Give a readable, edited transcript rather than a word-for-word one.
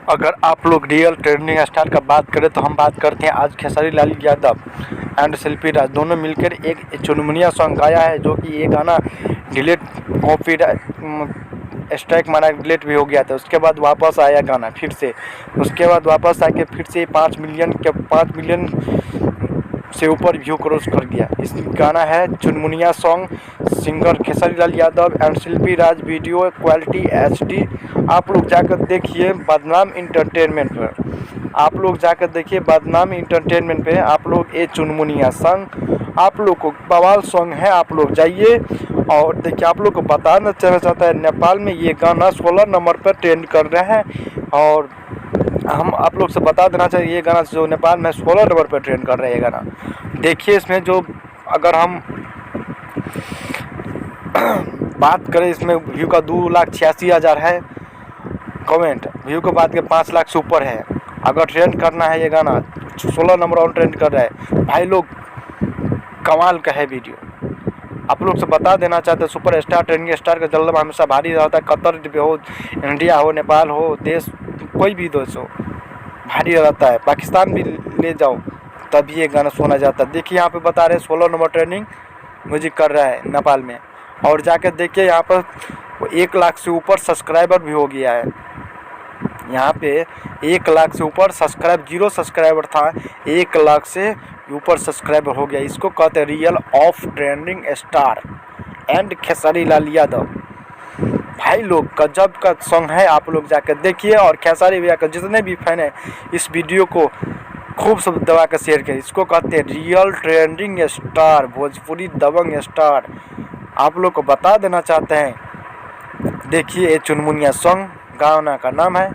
अगर आप लोग रियल ट्रेंडिंग स्टार का बात करें तो हम बात करते हैं आज खेसारी लाल यादव एंड शिल्पी राज दोनों मिलकर एक चुनमुनिया सॉन्ग गाया है, जो कि ये गाना डिलीट हो फिर स्ट्राइक मारा, डिलीट भी हो गया था। उसके बाद वापस आया गाना फिर से, उसके बाद वापस आके फिर से 5 मिलियन से ऊपर व्यू क्रॉस कर गया। इस गाना है Chunmuniya song, singer Khesari Lal Yadav and Shilpi Raj, video quality HD। आप लोग जाकर देखिए बदनाम इंटरटेनमेंट पर, आप लोग जाकर देखिए बदनाम इंटरटेनमेंट पे आप लोग ये चुनमुनिया सॉन्ग आप लोग को बवाल सॉन्ग है। आप लोग जाइए और देखिए। आप लोग को बताना चाहता है नेपाल में ये गाना 16 नंबर पर ट्रेंड कर रहे हैं, और हम आप लोग से बता देना चाहिए ये गाना जो नेपाल में 16 नंबर पर ट्रेंड कर रहे हैं ये गाना। देखिए इसमें जो अगर हम बात करें इसमें व्यू का 2,86,000 है कमेंट, व्यू के बाद के 5 लाख से ऊपर है। अगर ट्रेंड करना है ये गाना 16 नंबर ऑन ट्रेंड कर रहा है भाई लोग, कमाल का है वीडियो। आप लोग से बता देना चाहते हैं सुपर स्टार ट्रेंडिंग स्टार का जलवा हमेशा भारी रहता है। कतर हो, इंडिया हो, नेपाल हो, देश कोई भी देश हो, भारी रहता है। पाकिस्तान भी ले जाओ तभी ये गाना सुना जाता है। देखिए यहाँ पे बता रहे हैं 16 नंबर ट्रेंडिंग म्यूजिक कर रहा है नेपाल में, और जाकर देखिए यहाँ पर 1 लाख से ऊपर सब्सक्राइबर भी हो गया है। यहाँ पे 1 लाख से ऊपर सब्सक्राइब, 0 सब्सक्राइबर था, 1 लाख से ऊपर सब्सक्राइबर हो गया। इसको कहते हैं real of trending star and Khesari Lal Yadav. भाई लोग गजब का सॉन्ग है, आप लोग जाकर देखिए। और खेसारी भैया का जितने भी फैन है इस वीडियो को खूब सब दबा कर शेयर करें। इसको कहते हैं रियल ट्रेंडिंग स्टार, भोजपुरी दबंग स्टार। आप लोग को बता देना चाहते हैं, देखिए ये चुनमुनिया सॉन्ग, गाना का नाम है